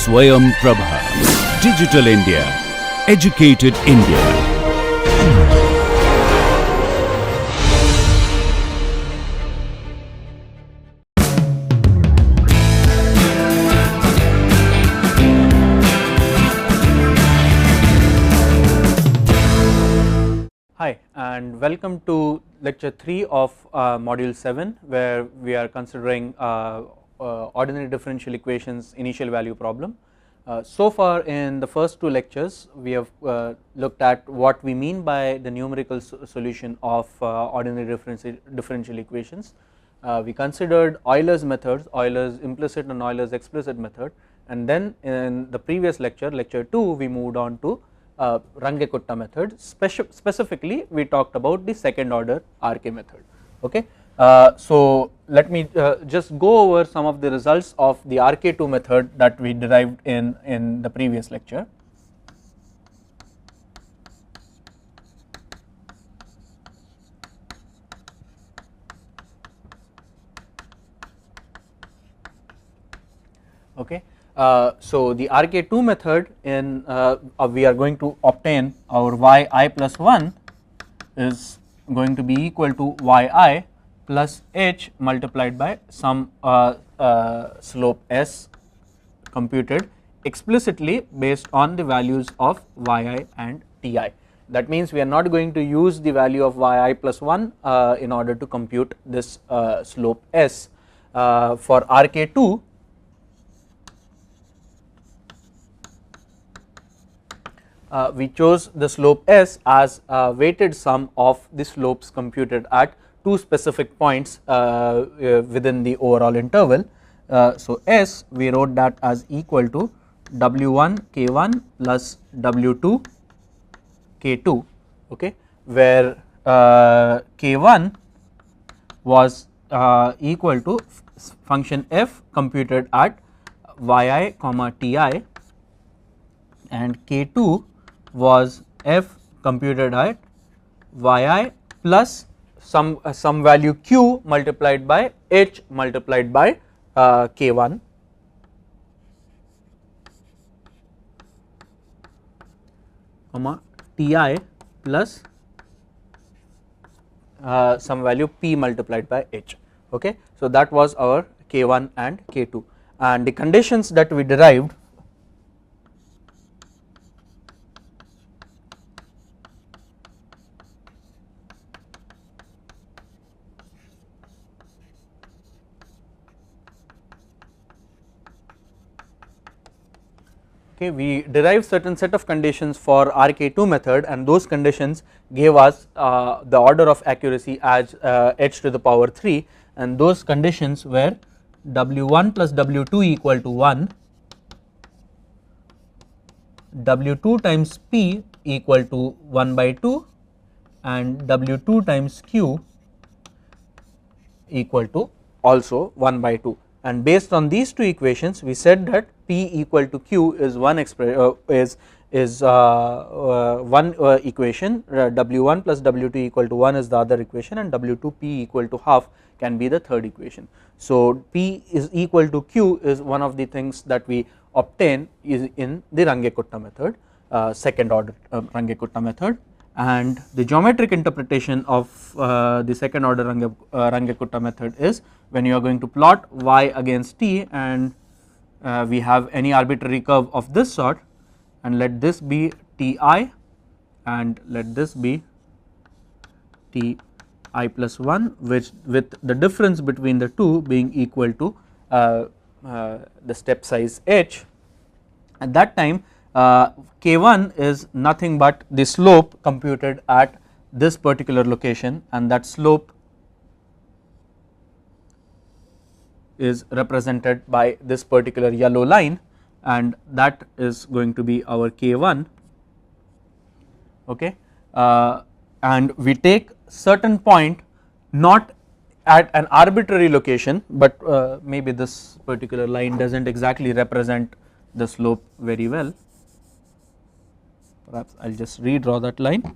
Swayam Prabha. Digital India. Educated India. Hi and welcome to lecture 3 of module 7, where we are considering ordinary differential equations initial value problem. So far in the first 2 lectures we have looked at what we mean by the numerical solution of ordinary differential equations. We considered Euler's methods, Euler's implicit and Euler's explicit method, and then in the previous lecture, lecture 2, we moved on to Runge-Kutta method. Specifically we talked about the second order RK method. Okay. So let me just go over some of the results of the RK2 method that we derived in the previous lecture. Okay. So the RK2 method in we are going to obtain our yi plus 1 is going to be equal to yi plus h multiplied by some slope s computed explicitly based on the values of yi and ti. That means we are not going to use the value of yi plus 1 in order to compute this slope s. For RK2, we chose the slope s as a weighted sum of the slopes computed at 2 specific points within the overall interval. So s, we wrote that as equal to w1 k1 plus w2 k2, okay, where k1 was equal to function f computed at yi comma ti, and k2 was f computed at yi plus some value q multiplied by h multiplied by k1, comma ti plus some value p multiplied by h. Okay. So that was our k1 and k2, and the conditions that we derived Okay, we derived certain set of conditions for RK2 method, and those conditions gave us the order of accuracy as h to the power 3, and those conditions were w1 plus w2 equal to 1, w2 times p equal to 1 by 2, and w2 times q equal to also 1 by 2. And based on these two equations, we said that p equal to q is one equation, w1 plus w2 equal to 1 is the other equation, and w2 p equal to half can be the third equation. So p is equal to q is one of the things that we obtain is in the Runge-Kutta method, second order Runge-Kutta method. And the geometric interpretation of the second order Runge-Kutta method is when you are going to plot y against t, and we have any arbitrary curve of this sort, and let this be ti and let this be ti plus 1, which with the difference between the two being equal to the step size h. At that time k1 is nothing but the slope computed at this particular location, and that slope is represented by this particular yellow line, and that is going to be our k1. Okay. And we take certain point not at an arbitrary location, but maybe this particular line does not exactly represent the slope very well. Perhaps I will just redraw that line.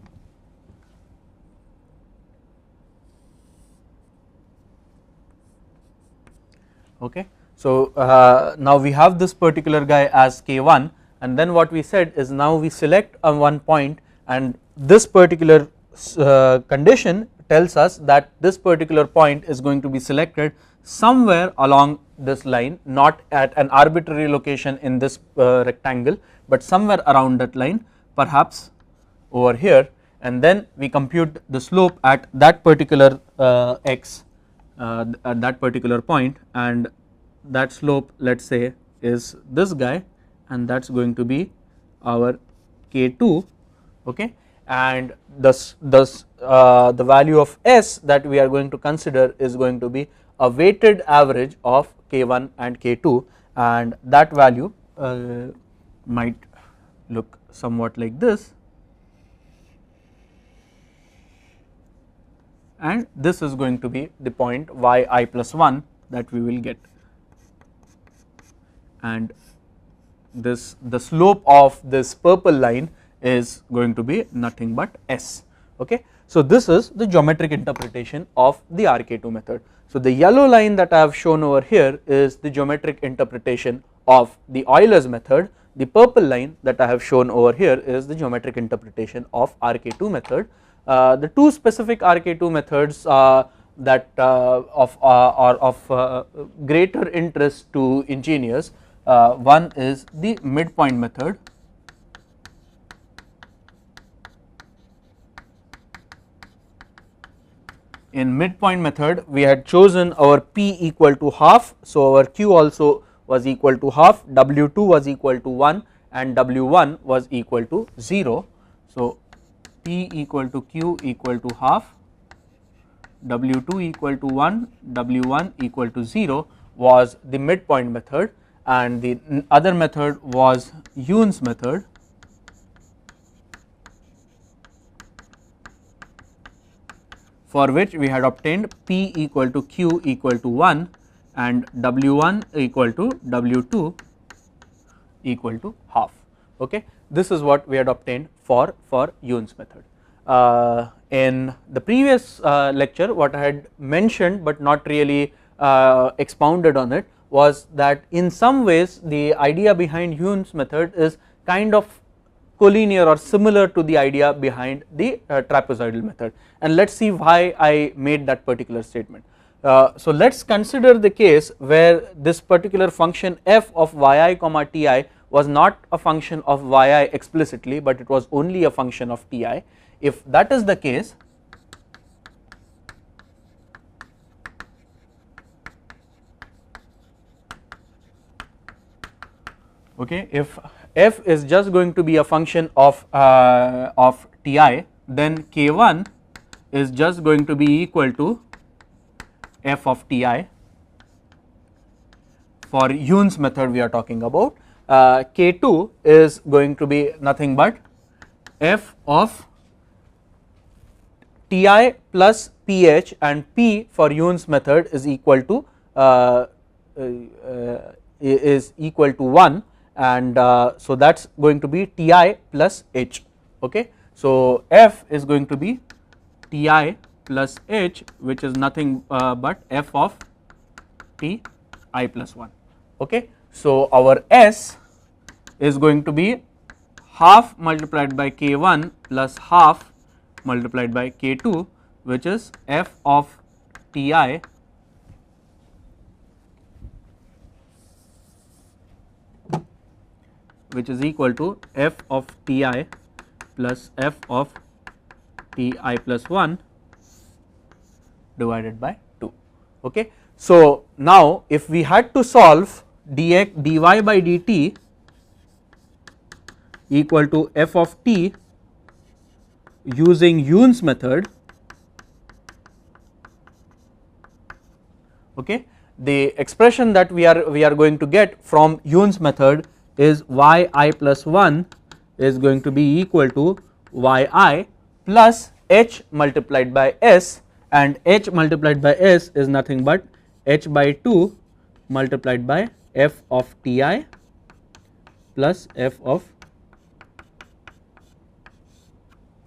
Okay. So now we have this particular guy as k1, and then what we said is now we select one point, and this particular condition tells us that this particular point is going to be selected somewhere along this line, not at an arbitrary location in this rectangle, but somewhere around that line, perhaps over here, and then we compute the slope at that particular x at that particular point, and that slope, let us say, is this guy, and that is going to be our k2, okay. And thus the value of s that we are going to consider is going to be a weighted average of k1 and k2, and that value might look somewhat like this, and this is going to be the point yi plus 1 that we will get, and this the slope of this purple line is going to be nothing but s, okay. So this is the geometric interpretation of the RK2 method. So the yellow line that I have shown over here is the geometric interpretation of the Euler's method. The purple line that I have shown over here is the geometric interpretation of RK2 method. The two specific RK2 methods that are of greater interest to engineers, one is the midpoint method, in midpoint method we had chosen our p equal to half, so our q also was equal to half, w2 was equal to 1 and w1 was equal to 0. So p equal to q equal to half, w2 equal to 1, w1 equal to 0 was the midpoint method, and the other method was Yoon's method, for which we had obtained p equal to q equal to 1 and w1 equal to w2 equal to half, okay. This is what we had obtained for Yoon's method. In the previous lecture, what I had mentioned but not really expounded on it was that in some ways the idea behind Yoon's method is kind of collinear or similar to the idea behind the trapezoidal method, and let us see why I made that particular statement. So let us consider the case where this particular function f of yi comma ti was not a function of yi explicitly, but it was only a function of ti. If that is the case, okay, if f is just going to be a function of ti, then k1 is just going to be equal to f of ti. For Yoon's method we are talking about, k2 is going to be nothing but f of ti plus ph, and p for Yoon's method is equal to 1, and so that is going to be ti plus h, okay. So f is going to be ti plus h, which is nothing but f of ti plus 1, okay. So our s is going to be half multiplied by k1 plus half multiplied by k2, which is f of ti which is equal to f of ti plus f of ti plus 1 divided by 2, okay. So now if we had to solve dy by dt equal to f of t using Yoon's method, okay, the expression that we are going to get from Yoon's method is yi plus 1 is going to be equal to yi plus h multiplied by s, and h multiplied by s is nothing but h by 2 multiplied by f of ti plus f of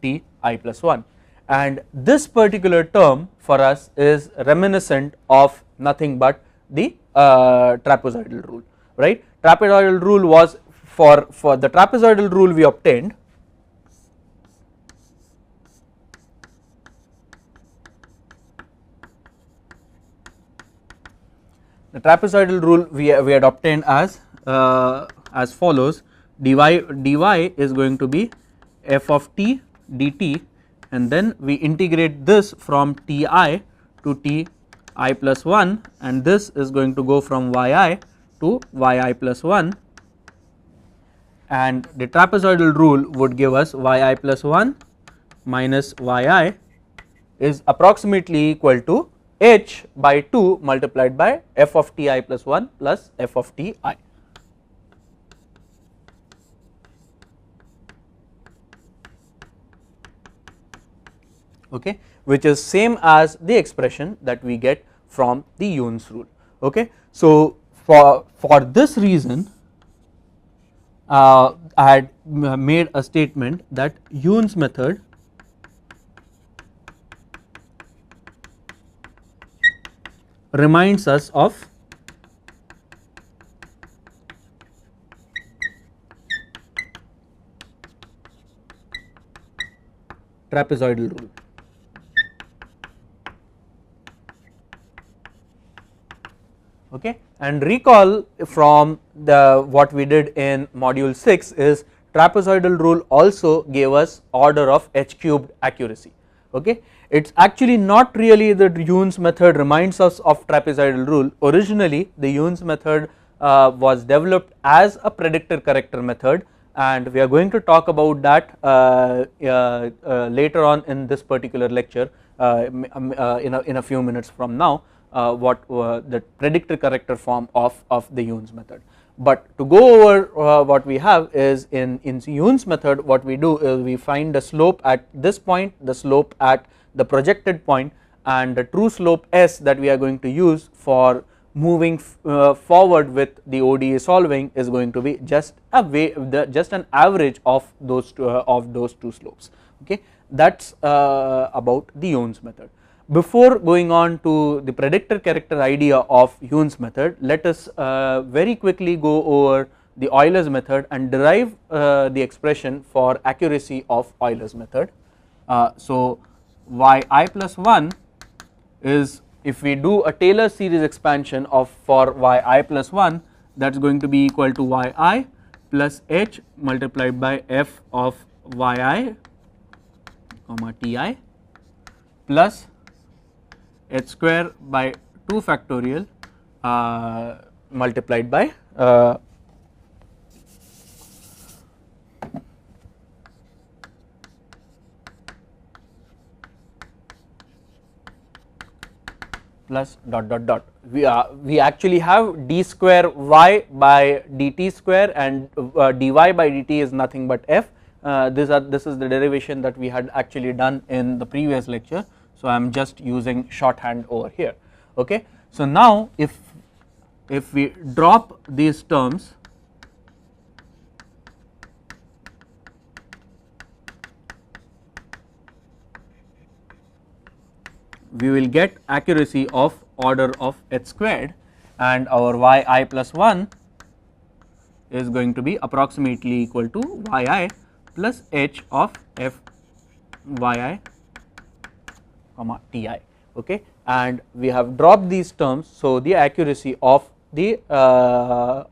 ti plus 1, and this particular term for us is reminiscent of nothing but the trapezoidal rule, right. Trapezoidal rule was for the trapezoidal rule we obtained. The trapezoidal rule we had obtained as follows: dy is going to be f of t dt, and then we integrate this from ti to ti plus 1, and this is going to go from yi to yi plus 1, and the trapezoidal rule would give us yi plus 1 minus yi is approximately equal to h by 2 multiplied by f of ti plus 1 plus f of ti, okay, which is same as the expression that we get from the Yoon's rule. Okay. So, for this reason I had made a statement that Yoon's method reminds us of trapezoidal rule. Okay. And recall from the what we did in module 6 is trapezoidal rule also gave us order of h cubed accuracy. Okay. It is actually not really the Yoon's method reminds us of trapezoidal rule. Originally the Yoon's method was developed as a predictor corrector method, and we are going to talk about that later on in this particular lecture in a few minutes from now, what the predictor corrector form of the Yoon's method. But to go over what we have is in Yoon's method, what we do is we find the slope at this point, the slope at the projected point, and the true slope s that we are going to use for moving forward with the ODE solving is going to be just just an average of those two slopes. Okay, that is about the Yoon's method. Before going on to the predictor character idea of Yoon's method, let us very quickly go over the Euler's method and derive the expression for accuracy of Euler's method. So yi plus 1 is, if we do a Taylor series expansion of for yi plus 1, that is going to be equal to yi plus h multiplied by f of yi comma ti plus h square by 2 factorial multiplied by plus dot dot dot. We actually have d square y by dt square, and dy by dt is nothing but f. This is the derivation that we had actually done in the previous lecture. So I am just using shorthand over here. Okay. So now if we drop these terms, we will get accuracy of order of h squared, and our yi plus 1 is going to be approximately equal to yi plus h of f yi comma ti. Okay. And we have dropped these terms, so the accuracy of the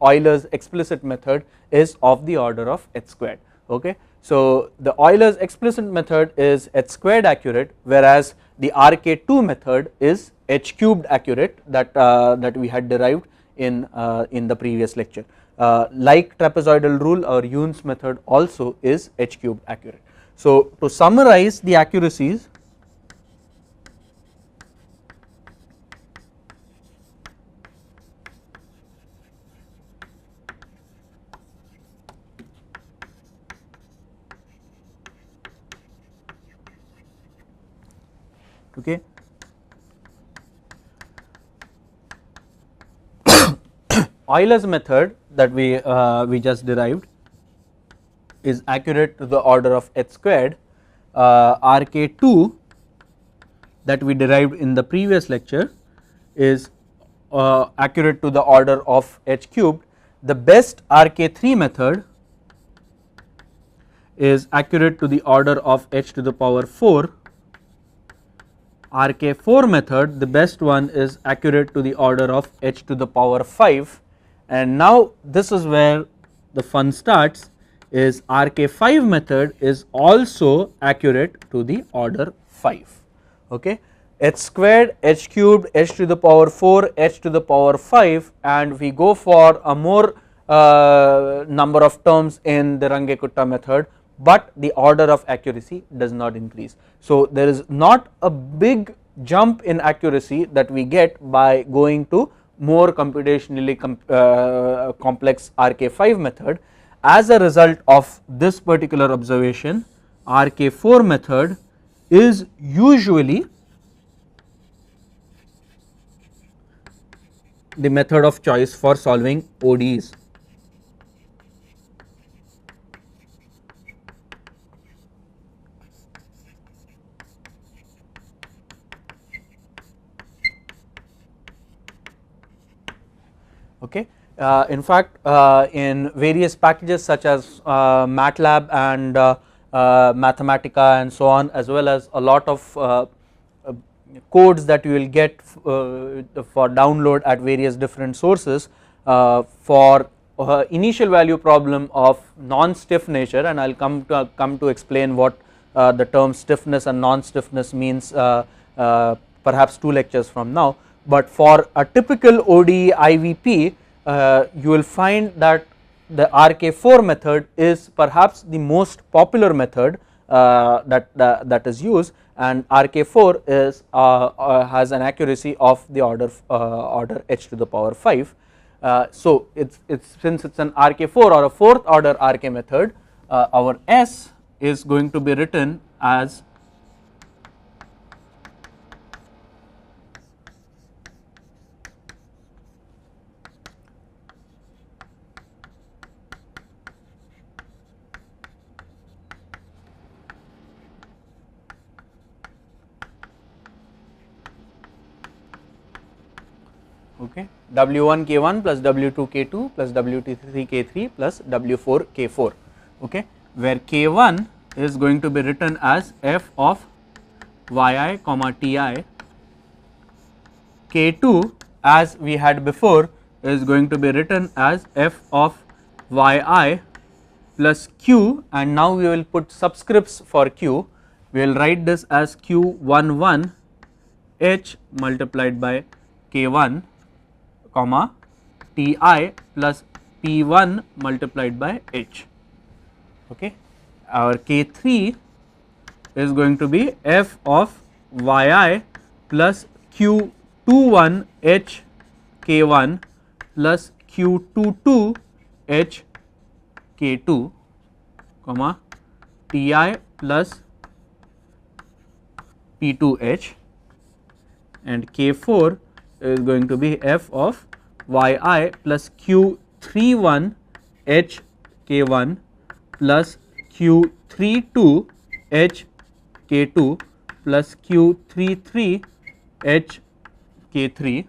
Euler's explicit method is of the order of h squared. Okay. So the Euler's explicit method is h squared accurate, whereas the RK2 method is h cubed accurate that we had derived in the previous lecture. Like trapezoidal rule, our Yoon's method also is h cubed accurate. So to summarize the accuracies, okay, Euler's method that we just derived is accurate to the order of h squared. RK2 that we derived in the previous lecture is accurate to the order of h cubed, the best RK3 method is accurate to the order of h to the power 4. RK4 method, the best one, is accurate to the order of h to the power 5, and now this is where the fun starts, is RK5 method is also accurate to the order 5. Okay, h squared, h cubed, h to the power 4, h to the power 5, and we go for a more number of terms in the Runge-Kutta method, but the order of accuracy does not increase. So there is not a big jump in accuracy that we get by going to more computationally complex RK5 method. As a result of this particular observation, RK4 method is usually the method of choice for solving ODEs. Okay. In fact, in various packages such as MATLAB and Mathematica and so on, as well as a lot of codes that you will get for download at various different sources for initial value problem of non-stiff nature, and I will come to explain what the term stiffness and non-stiffness means perhaps 2 lectures from now. But for a typical ODE IVP, you will find that the RK4 method is perhaps the most popular method that is used, and RK4 is has an accuracy of the order h to the power 5. So it's since it's an RK4 or a 4th order RK method, our S is going to be written as W1 K1 plus W2 K2 plus W3 K3 plus W4 K4, okay, where K1 is going to be written as f of yi comma ti, K2 as we had before is going to be written as f of yi plus q, and now we will put subscripts for q. We will write this as q11 h multiplied by K1 comma ti plus p1 multiplied by h. Okay, our K3 is going to be f of yi plus q21 h K1 plus q22 h K2 comma ti plus p2h, and K4 is going to be f of yi plus q31 h K1 plus q32 h K2 plus q33 h K3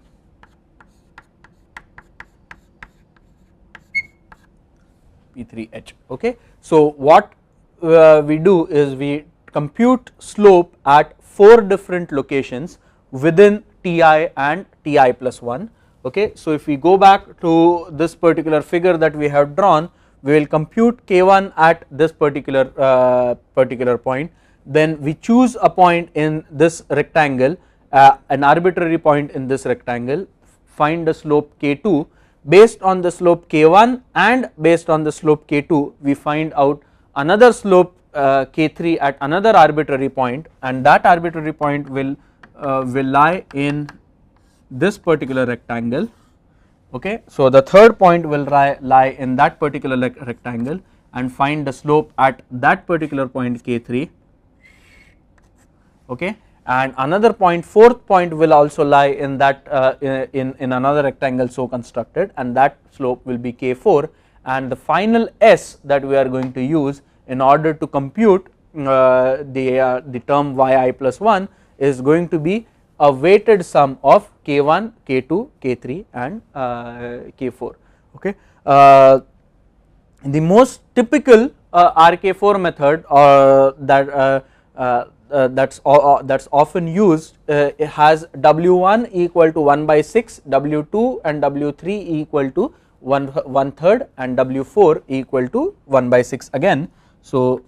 P3h. Okay. So what we do is we compute slope at 4 different locations within Ti and Ti plus 1. Okay. So if we go back to this particular figure that we have drawn, we will compute K1 at this particular point, then we choose a point in this rectangle, an arbitrary point in this rectangle, find the slope K2. Based on the slope K1 and based on the slope K2, we find out another slope K3 at another arbitrary point, and that arbitrary point will lie in this particular rectangle. Okay. So the third point will lie in that particular rectangle, and find the slope at that particular point K3. Okay. And another point, 4th point, will also lie in that in another rectangle so constructed, and that slope will be K4, and the final S that we are going to use in order to compute the term yi plus 1 is going to be a weighted sum of k1, k2, k3 and k4. Okay. The most typical RK4 method that's often used has W1 equal to 1 by 6, W2 and W3 equal to 1/3 and W4 equal to 1 by 6 again. So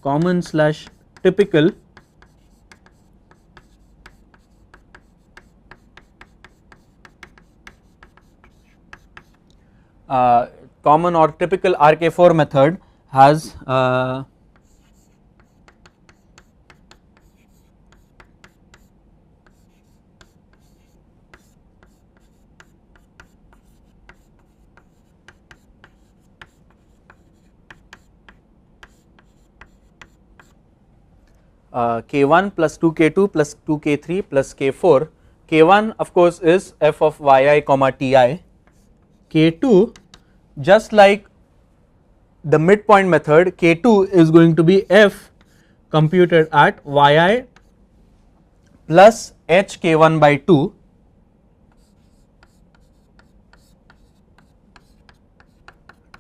common slash typical common or typical RK4 method has k1 plus 2k2 plus 2k3 plus k4. K1 of course is f of yi comma ti. K2, just like the midpoint method, K2 is going to be f computed at yi plus h k1 by 2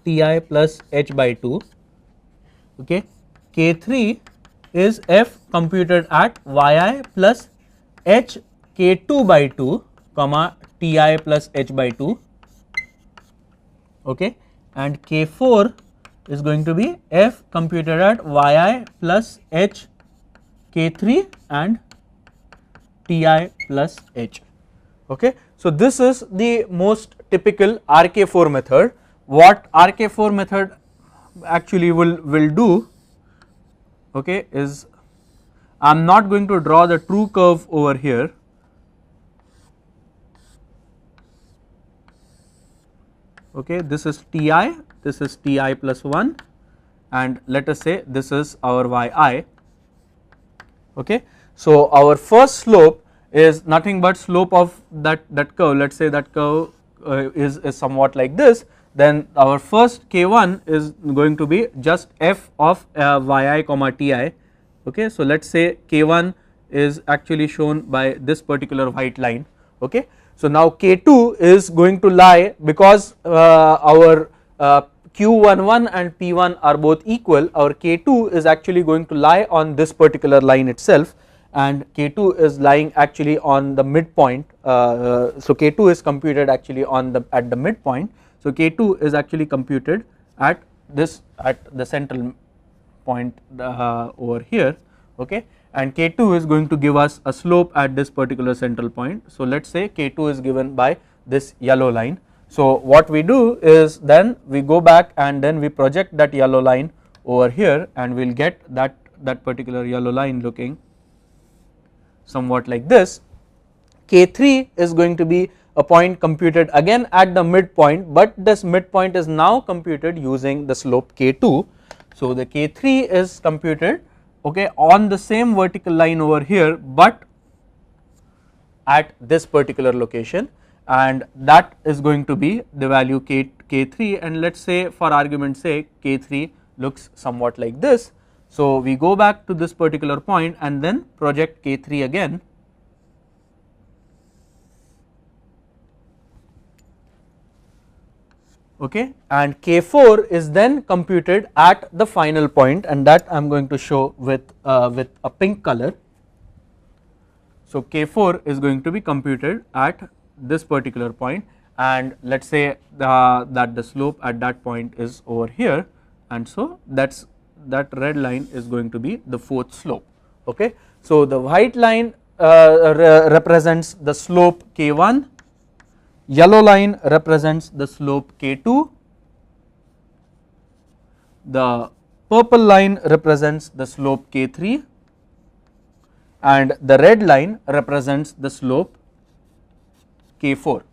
ti plus h by 2. Okay. K3 is f computed at yi plus h k2 by 2 comma ti plus h by 2. Okay. And K4 is going to be f computed at yi plus h k3 and ti plus h. Okay. So this is the most typical RK4 method. What RK4 method actually will do, okay, is I am not going to draw the true curve over here. Okay, this is ti, this is ti plus 1 and let us say this is our yi. Okay. So our first slope is nothing but slope of that curve, let us say that curve is somewhat like this, then our first k1 is going to be just f of yi comma ti. Okay. So let us say k1 is actually shown by this particular white line. Okay. So now K2 is going to lie, because our Q11 and P1 are both equal, our K2 is actually going to lie on this particular line itself, and K2 is lying actually on the midpoint. So K2 is computed actually at the midpoint. So K2 is actually computed at the central point over here. Okay. And K2 is going to give us a slope at this particular central point. So let us say K2 is given by this yellow line. So what we do is then we go back and then we project that yellow line over here, and we will get that particular yellow line looking somewhat like this. K3 is going to be a point computed again at the midpoint, but this midpoint is now computed using the slope K2. So the K3 is computed, okay, on the same vertical line over here, but at this particular location, and that is going to be the value K3, and let us say for argument's sake K3 looks somewhat like this. So we go back to this particular point and then project K3 again. Okay, and K4 is then computed at the final point, and that I am going to show with a pink color. So K4 is going to be computed at this particular point, and let us say that the slope at that point is over here, and so that red line is going to be the fourth slope. Okay. So the white line represents the slope K1, yellow line represents the slope K2, the purple line represents the slope K3, and the red line represents the slope K4.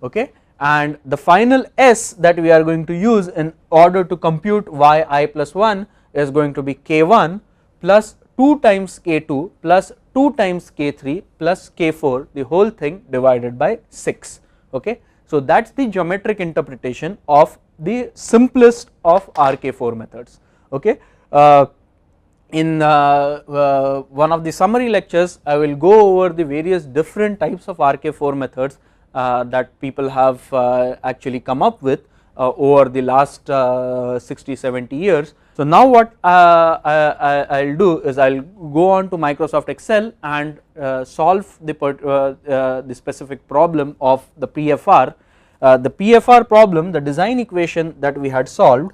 Okay. And the final S that we are going to use in order to compute yi plus 1 is going to be K1 plus 2 times K2 plus 2 times K3 plus K4, the whole thing divided by 6. Okay. So that is the geometric interpretation of the simplest of RK4 methods. Okay. in one of the summary lectures I will go over the various different types of RK4 methods that people have actually come up with over the last 60-70 years. So now what I will do is I will go on to Microsoft Excel and solve the specific problem of the PFR. The PFR problem, the design equation that we had solved,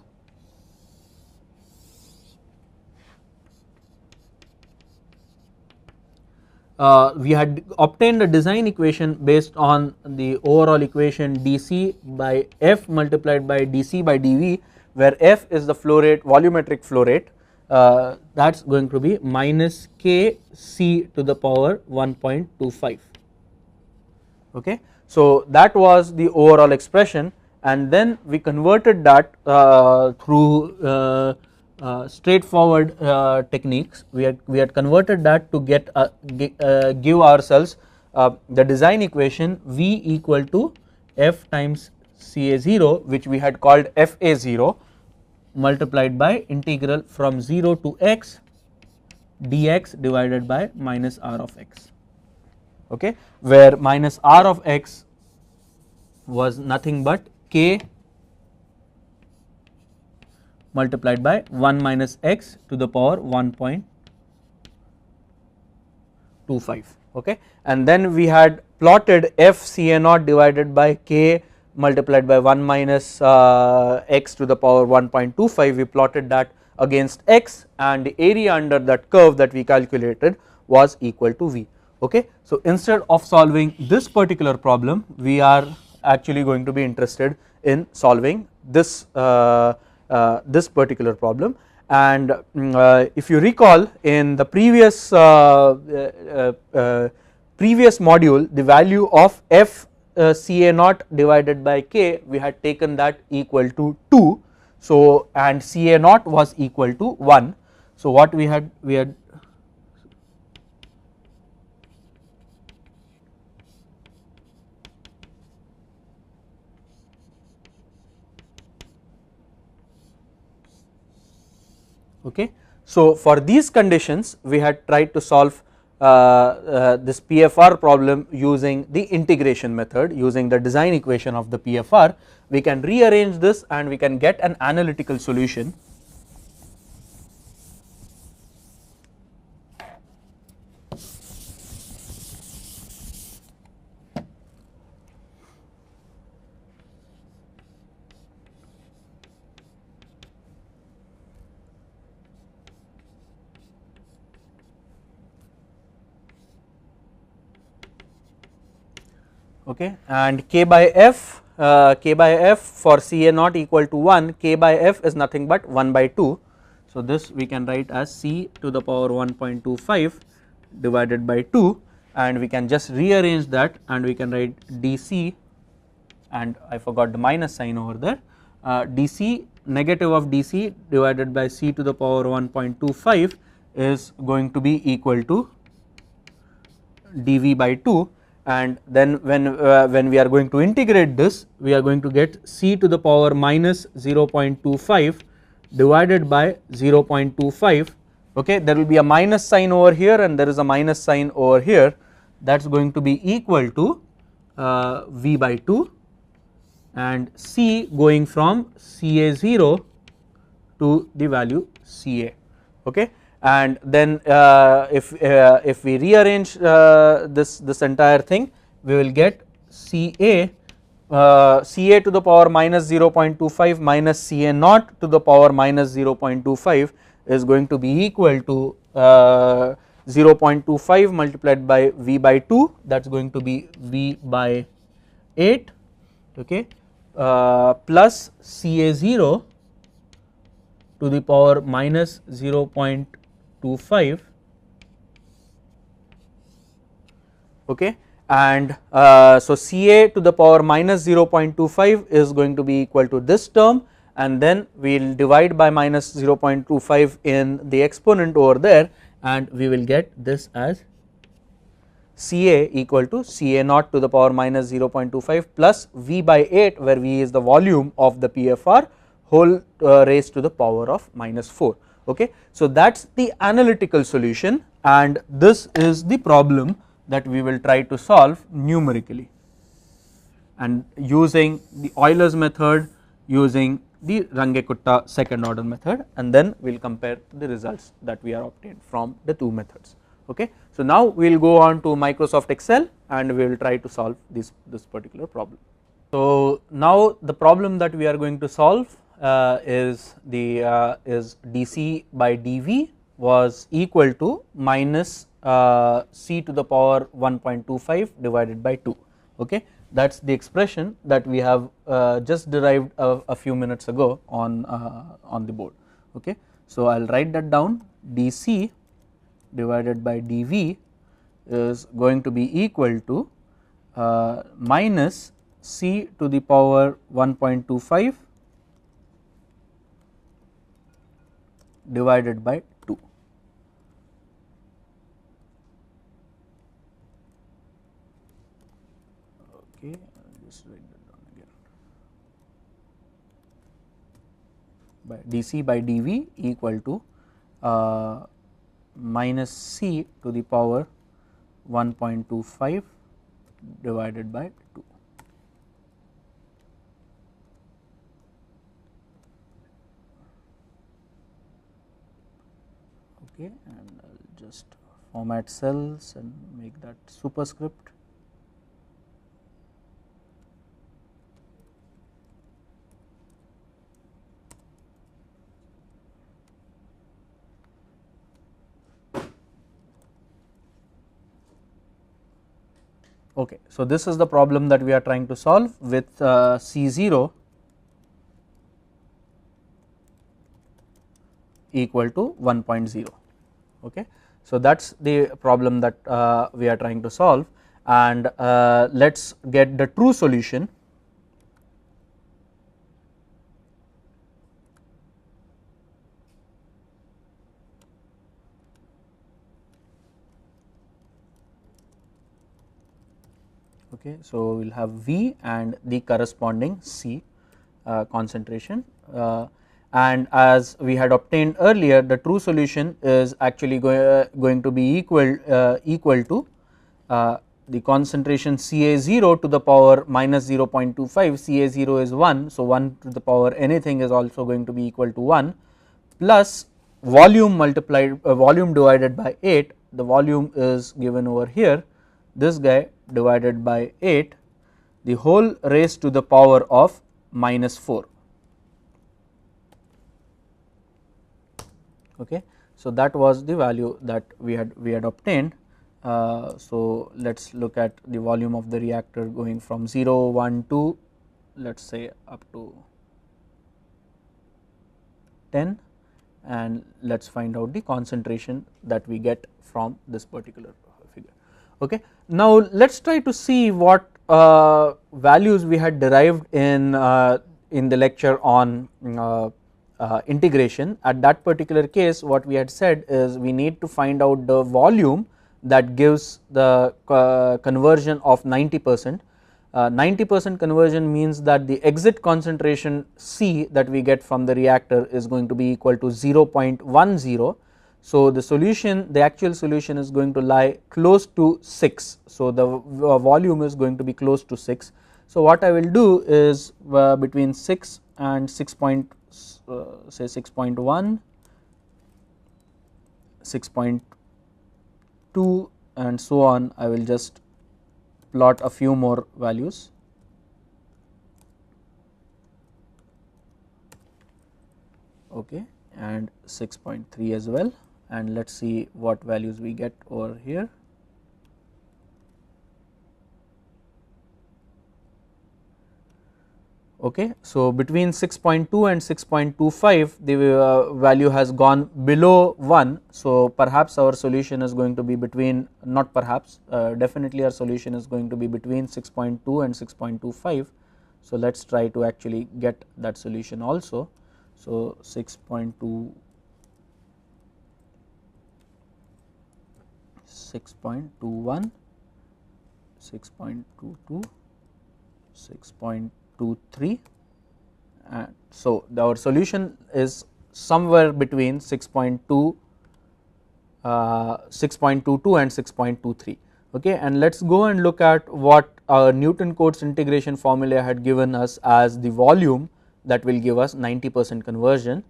we had obtained a design equation based on the overall equation dC by F multiplied by dC by dV, where F is the flow rate, volumetric flow rate, that is going to be minus Kc to the power 1.25. Okay. So that was the overall expression, and then we converted that through straightforward techniques. We had converted that to get give ourselves the design equation V equal to F times Ca0, which we had called Fa0, multiplied by integral from 0 to x dx divided by minus r of x. Okay, where minus r of x was nothing but k multiplied by 1 minus x to the power 1.25. Okay, and then we had plotted f Ca0 divided by k multiplied by 1 minus x to the power 1.25. we plotted that against x, and the area under that curve that we calculated was equal to V. Okay, so instead of solving this particular problem, we are actually going to be interested in solving this this particular problem. And if you recall, in the previous module, the value of f Ca0 divided by k, we had taken that equal to 2. So and Ca0 was equal to 1. So what we had okay. So for these conditions we had tried to solve this PFR problem using the integration method, using the design equation of the PFR. We can rearrange this and we can get an analytical solution. Okay, and k by f for Ca0 equal to 1, k by f is nothing but 1 by 2. So this we can write as c to the power 1.25 divided by 2, and we can just rearrange that and we can write dc, and I forgot the minus sign over there, dc, negative of dc divided by c to the power 1.25 is going to be equal to dv by 2. And then when we are going to integrate this, we are going to get c to the power minus 0.25 divided by 0.25. Okay, there will be a minus sign over here and there is a minus sign over here, that is going to be equal to v by 2, and c going from Ca0 to the value Ca. Okay, and then if we rearrange this entire thing, we will get Ca to the power minus 0.25 minus Ca0 to the power minus 0.25 is going to be equal to 0.25 multiplied by V by 2, that is going to be V by 8, okay, plus Ca0 to the power minus 0.25, okay, and so Ca to the power minus 0.25 is going to be equal to this term, and then we will divide by minus 0.25 in the exponent over there, and we will get this as Ca equal to Ca0 to the power minus 0.25 plus V by 8, where V is the volume of the PFR, whole raised to the power of minus 4. Okay. So that is the analytical solution, and this is the problem that we will try to solve numerically, and using the Euler's method, using the Runge-Kutta second order method, and then we will compare the results that we are obtained from the two methods. Okay. So now we will go on to Microsoft Excel and we will try to solve this particular problem. So now the problem that we are going to solve is dc by dv was equal to minus c to the power 1.25 divided by 2. Okay. That is the expression that we have just derived a few minutes ago on the board. Okay. So I will write that down. dc divided by dv is going to be equal to minus c to the power 1.25 divided by 2. Okay, I'll just write that down again. By dc by dv equal to minus c to the power 1.25 divided by 2. Okay, and I will just format cells and make that superscript. Okay, so this is the problem that we are trying to solve with C0 equal to 1.0. Okay, so that is the problem that we are trying to solve, and let us get the true solution. Okay, so we will have V and the corresponding C concentration, and as we had obtained earlier, the true solution is actually going to be equal to the concentration Ca0 to the power minus 0.25. Ca0 is 1, so 1 to the power anything is also going to be equal to 1, plus volume multiplied volume divided by 8. The volume is given over here, this guy divided by 8, the whole raised to the power of minus 4. Okay, so that was the value that we had obtained. So let us look at the volume of the reactor going from 0, 1, 2, let us say up to 10, and let us find out the concentration that we get from this particular figure. Okay. Now let us try to see what values we had derived in the lecture on integration. At that particular case, what we had said is we need to find out the volume that gives the conversion of 90%. 90% conversion means that the exit concentration C that we get from the reactor is going to be equal to 0.10. So the solution, the actual solution is going to lie close to 6. So the volume is going to be close to 6. So what I will do is between 6 and 6. Say 6.1, 6.2 and so on, I will just plot a few more values. Okay, and 6.3 as well, and let us see what values we get over here. Okay, so between 6.2 and 6.25 the value has gone below 1. So perhaps our solution is going to be between, not perhaps, definitely our solution is going to be between 6.2 and 6.25. So let us try to actually get that solution also. So 6.2, 6.21, 6.22, 6.23, and so our solution is somewhere between 6.22 and 6.23. Okay, and let us go and look at what our Newton-Cotes integration formula had given us as the volume that will give us 90% conversion.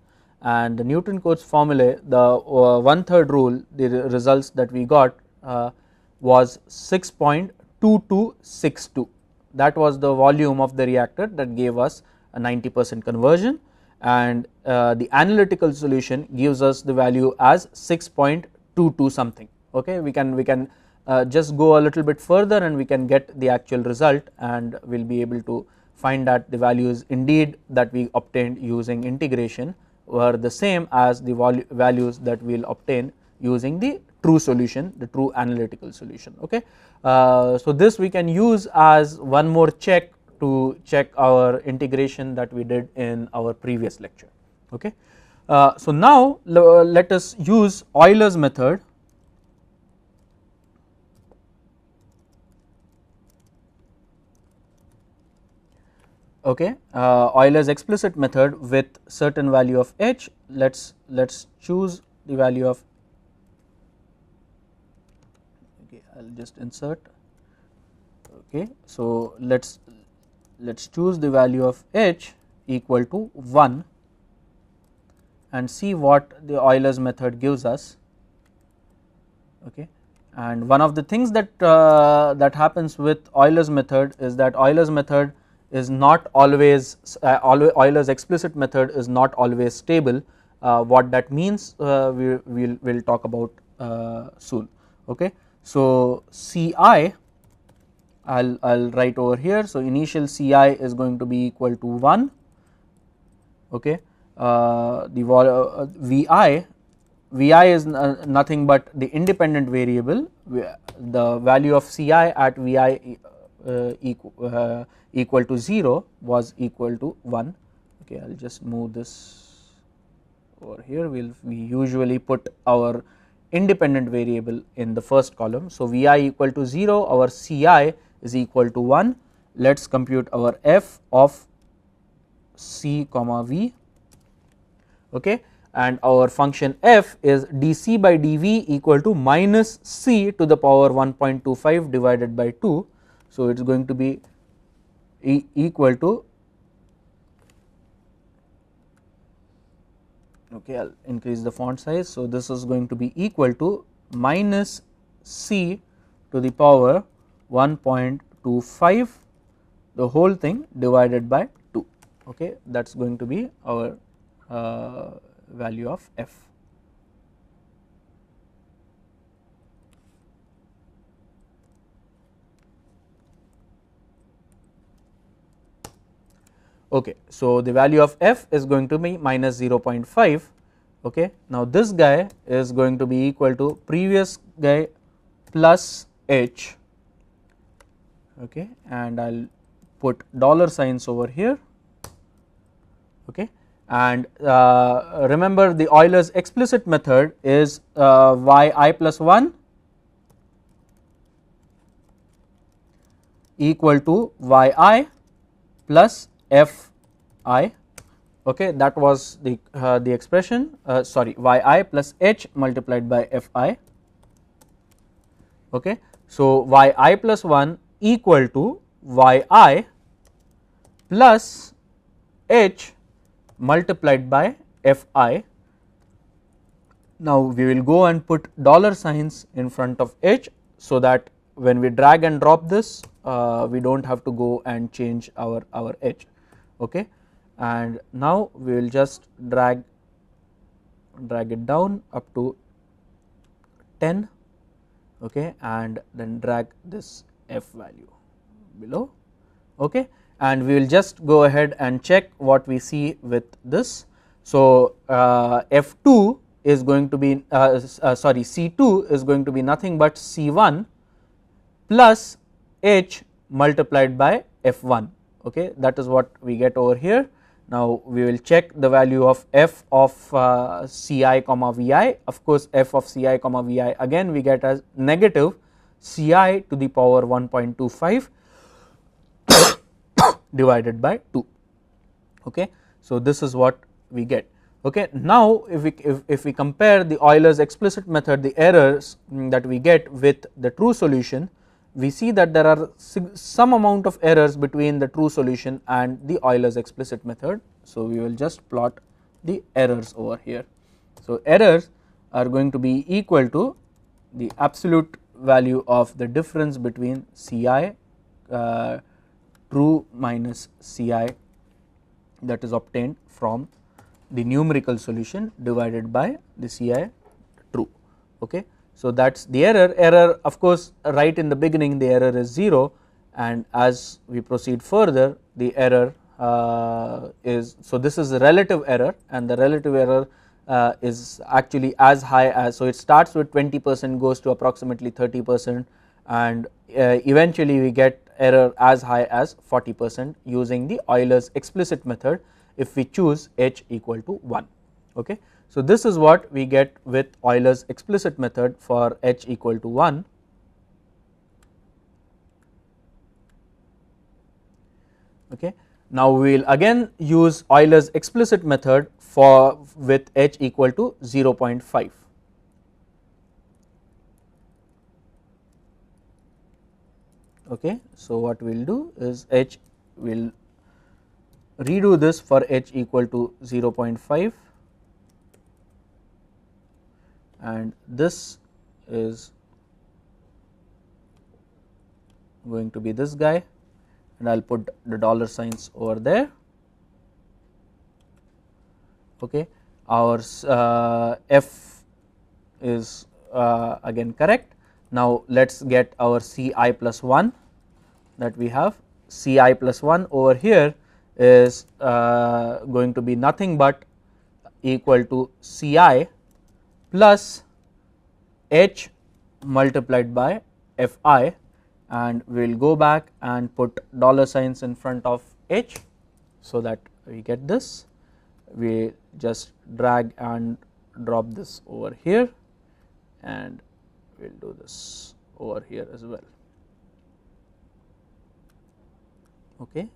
And the Newton-Cotes formula, the 1/3 rule, the results that we got was 6.2262. that was the volume of the reactor that gave us a 90% conversion, and the analytical solution gives us the value as 6.22 something. Okay, we can just go a little bit further and we can get the actual result, and we will be able to find that the values indeed that we obtained using integration were the same as the values that we will obtain using the true solution, the true analytical solution. Okay, so this we can use as one more check to check our integration that we did in our previous lecture. Okay, so now let us use Euler's method. Okay, Euler's explicit method with certain value of h. Let's choose the value of. Okay, I'll just insert. Okay, so let's choose the value of h equal to 1 and see what the Euler's method gives us. Okay, and one of the things that that happens with Euler's method is that Euler's method is not always Euler's explicit method is not always stable. What that means we will talk about soon. Okay, so Ci I'll write over here. So initial Ci is going to be equal to 1. Okay, the Vi is nothing but the independent variable. The value of Ci at Vi equal to 0 was equal to 1. Okay, I'll just move this over here. We usually put our independent variable in the first column. So Vi equal to 0, our Ci is equal to 1. Let's compute our f of C comma V. Okay, and our function f is dc by dv equal to minus c to the power 1.25 divided by 2. So it is going to be equal to, okay, I'll increase the font size. So this is going to be equal to minus c to the power 1.25, the whole thing divided by 2. Okay, that is going to be our value of f. Okay, so the value of f is going to be minus 0.5. Okay, now this guy is going to be equal to previous guy plus h. Okay, and I'll put dollar signs over here. Okay, and remember the Euler's explicit method is yi plus 1 equal to yi plus fi. Okay, that was the expression, sorry, yi plus h multiplied by fi. Okay, so yi plus 1 equal to yi plus h multiplied by fi. Now we will go and put dollar signs in front of h, so that when we drag and drop this we do not have to go and change our h. Okay, and now we will just drag it down up to 10. Okay, and then drag this f value below. Okay, and we will just go ahead and check what we see with this. So f2 is going to be sorry, C2 is going to be nothing but C1 plus h multiplied by f1. Okay, that is what we get over here. Now we will check the value of f of Ci comma Vi. Of course, f of Ci comma Vi again we get as negative Ci to the power 1.25 divided by 2. Okay, so this is what we get. Okay. Now, if we compare the Euler's explicit method, the errors that we get with the true solution, we see that there are some amount of errors between the true solution and the Euler's explicit method. So, we will just plot the errors over here. So, errors are going to be equal to the absolute value of the difference between Ci true minus Ci that is obtained from the numerical solution divided by the Ci true. Okay. So, that is the error of course right in the beginning the error is 0, and as we proceed further the error is, so this is the relative error, and the relative error is actually as high as, so it starts with 20%, goes to approximately 30%, and eventually we get error as high as 40% using the Euler's explicit method if we choose h equal to 1. Okay. So, this is what we get with Euler's explicit method for h equal to 1. Okay. Now, we will again use Euler's explicit method for with h equal to 0.5. Okay. So, what we will do is h will redo this for h equal to 0.5, and this is going to be this guy, and I will put the dollar signs over there. Okay. Our f is again correct. Now, let us get our Ci plus 1 that we have. Ci plus 1 over here is going to be nothing but equal to Ci plus h multiplied by Fi, and we will go back and put dollar signs in front of h, so that we get this. We just drag and drop this over here, and we will do this over here as well. Okay.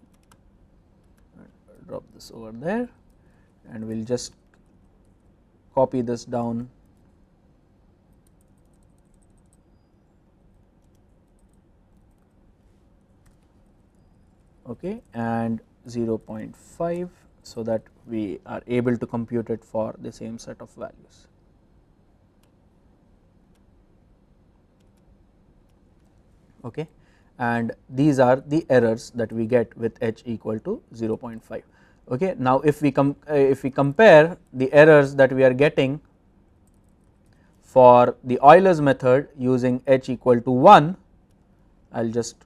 Drop this over there, and we will just copy this down. Okay, and 0.5, so that we are able to compute it for the same set of values. Okay, and these are the errors that we get with h equal to 0.5. Okay, now if we compare the errors that we are getting for the Euler's method using h equal to 1, I will just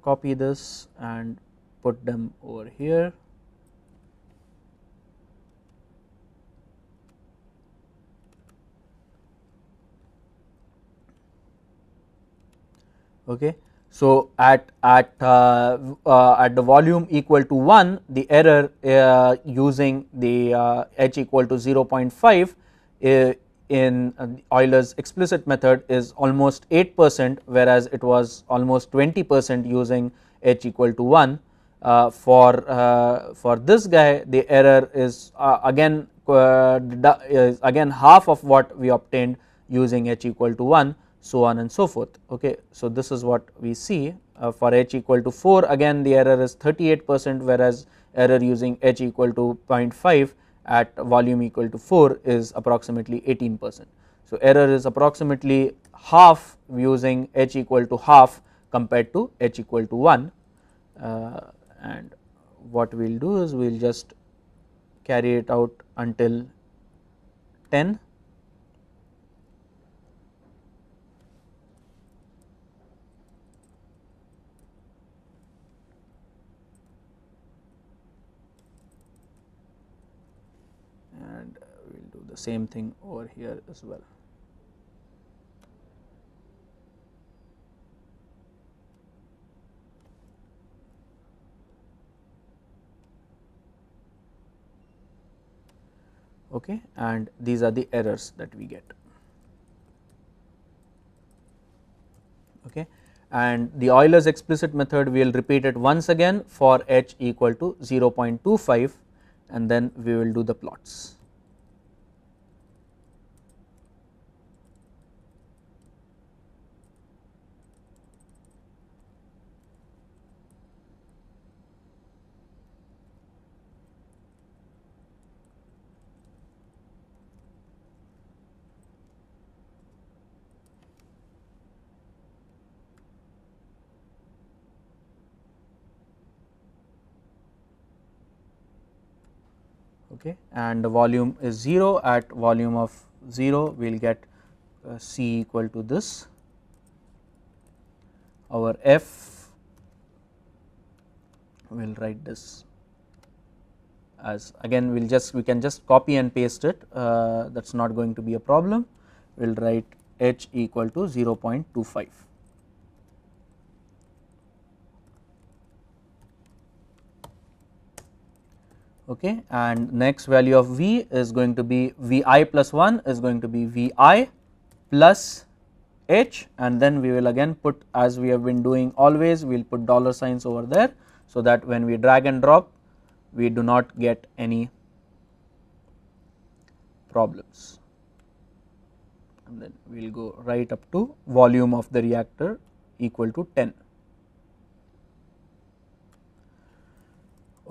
copy this and put them over here. Okay. So, at the volume equal to 1, the error using the h equal to 0.5 in Euler's explicit method is almost 8%, whereas it was almost 20% using h equal to 1. For this guy, the error is again half of what we obtained using h equal to 1, so on and so forth. Okay. So, this is what we see for h equal to 4, again the error is 38%, whereas error using h equal to 0.5 at volume equal to 4 is approximately 18%. So, error is approximately half using h equal to half compared to h equal to 1, and what we will do is we will just carry it out until 10. And we will do the same thing over here as well. Okay, and these are the errors that we get. Okay, and the Euler's explicit method we will repeat it once again for h equal to 0.25, and then we will do the plots. okay, and the volume is 0. At volume of 0 we will get C equal to this. Our F, we will write this as, again we can just copy and paste it, that is not going to be a problem. We will write H equal to 0.25. Okay, and next value of V is going to be Vi plus 1 is going to be Vi plus H, and then we will again put, as we have been doing always, we will put dollar signs over there, so that when we drag and drop we do not get any problems, and then we will go right up to volume of the reactor equal to 10.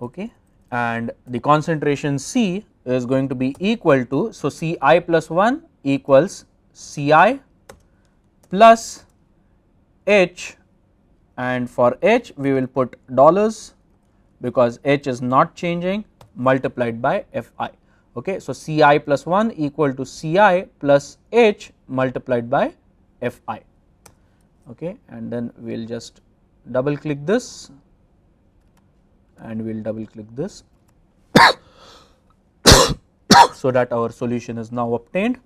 Okay, and the concentration C is going to be equal to, so Ci plus 1 equals Ci plus H, and for H we will put dollars because H is not changing, multiplied by Fi. Okay, so Ci plus 1 equal to Ci plus H multiplied by Fi. Okay, and then we will just double click this and we will double click this so that our solution is now obtained.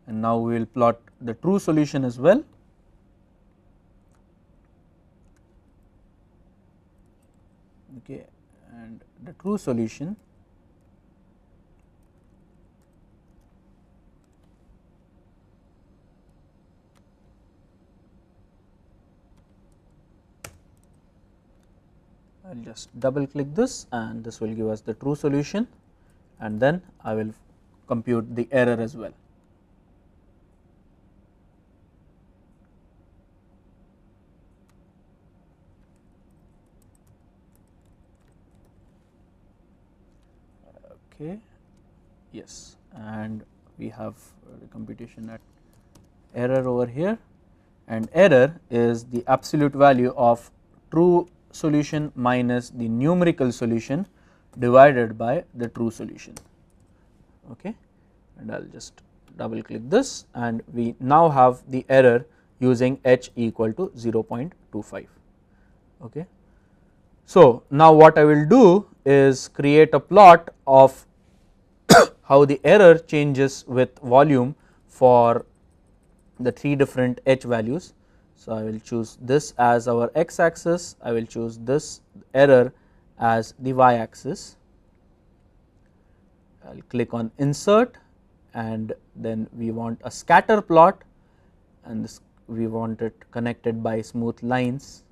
And now we will plot the true solution as well. Okay, and the true solution I will just double click this and this will give us the true solution, and then I will compute the error as well. Okay, yes, and we have the computation at error over here, and error is the absolute value of true solution minus the numerical solution divided by the true solution. Okay, and I will just double click this and we now have the error using H equal to 0.25. Okay. So, now what I will do is create a plot of how the error changes with volume for the 3 different H values. So, I will choose this as our x axis, I will choose this error as the y axis. I will click on insert, and then we want a scatter plot, and this we want it connected by smooth lines.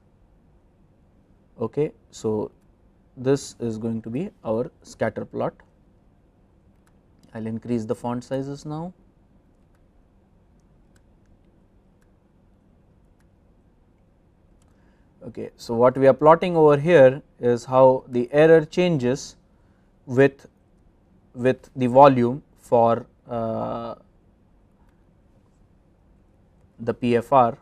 Okay, so this is going to be our scatter plot. I will increase the font sizes now. Okay, so what we are plotting over here is how the error changes with the volume for the PFR.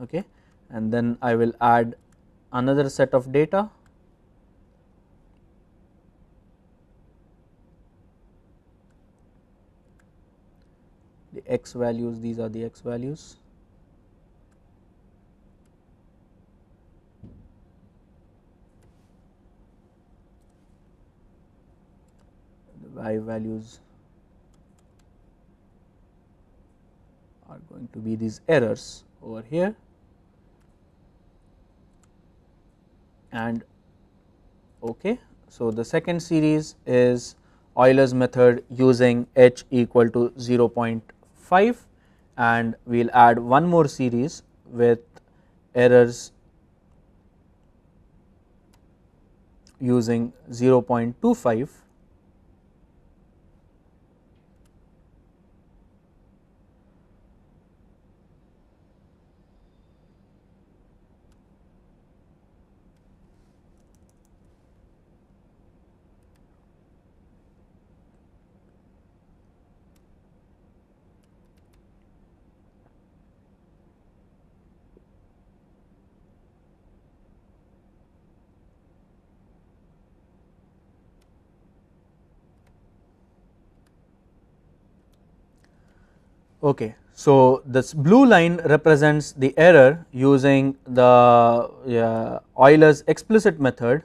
Okay, and then I will add another set of data. The x values, these are the x values. The y values are going to be these errors over here, and okay. So, the second series is Euler's method using H equal to 0.5, and we will add one more series with errors using 0.25. Okay. So, this blue line represents the error using the Euler's explicit method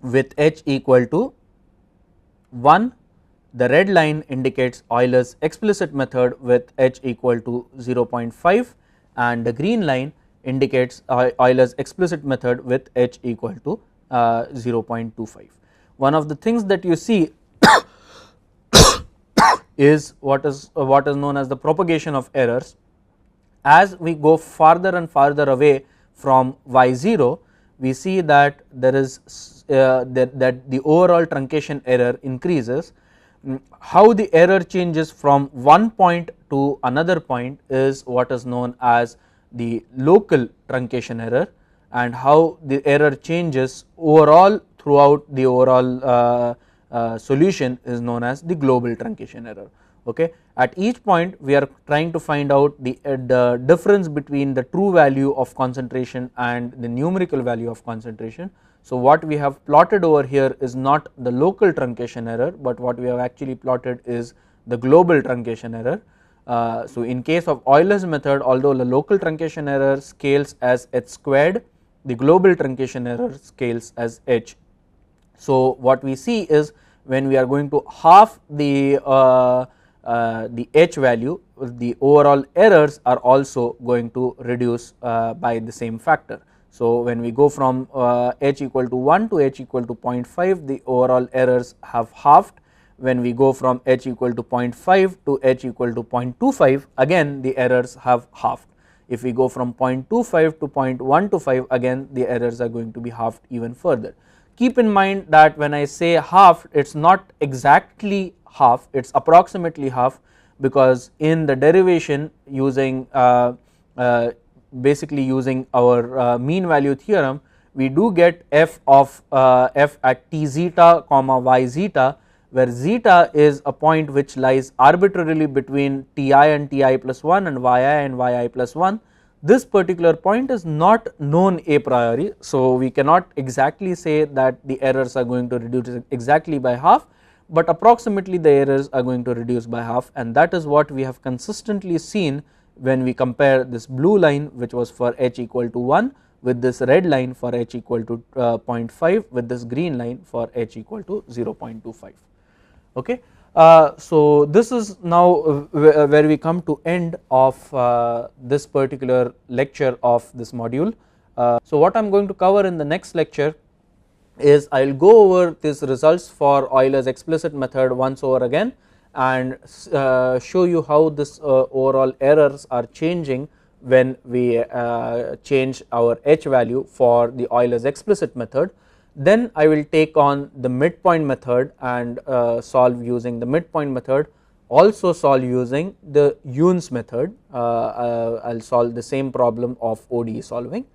with h equal to 1. The red line indicates Euler's explicit method with h equal to 0.5, and the green line indicates Euler's explicit method with h equal to 0.25. One of the things that you see is what is known as the propagation of errors. As we go farther and farther away from y0, we see that there is that the overall truncation error increases. How the error changes from one point to another point is what is known as the local truncation error, and how the error changes overall throughout the overall solution is known as the global truncation error. Okay. At each point we are trying to find out the difference between the true value of concentration and the numerical value of concentration. So, what we have plotted over here is not the local truncation error, but what we have actually plotted is the global truncation error. So, in case of Euler's method, although the local truncation error scales as h squared, the global truncation error scales as h. So, what we see is when we are going to half the h value, the overall errors are also going to reduce by the same factor. So, when we go from h equal to 1 to h equal to 0.5, the overall errors have halved. When we go from h equal to 0.5 to h equal to 0.25, again the errors have halved. If we go from 0.25 to 0.125, again the errors are going to be halved even further. Keep in mind that when I say half, it is not exactly half, it is approximately half, because in the derivation using basically using our mean value theorem, we do get f of f at t zeta comma y zeta, where zeta is a point which lies arbitrarily between ti and ti plus 1 and yi and yi plus 1. This particular point is not known a priori, so we cannot exactly say that the errors are going to reduce exactly by half, but approximately the errors are going to reduce by half, and that is what we have consistently seen when we compare this blue line, which was for h equal to 1, with this red line for h equal to 0.5, with this green line for h equal to 0.25. Okay. So, this is now where we come to end of this particular lecture of this module. So, what I am going to cover in the next lecture is I will go over these results for Euler's explicit method once over again, and show you how this overall errors are changing when we change our h value for the Euler's explicit method. Then I will take on the midpoint method and solve using the midpoint method, also solve using the Yoon's method. I will solve the same problem of ODE solving.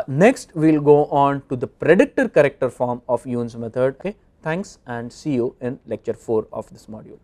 Next we will go on to the predictor corrector form of Yoon's method. Okay. Thanks, and see you in lecture 4 of this module.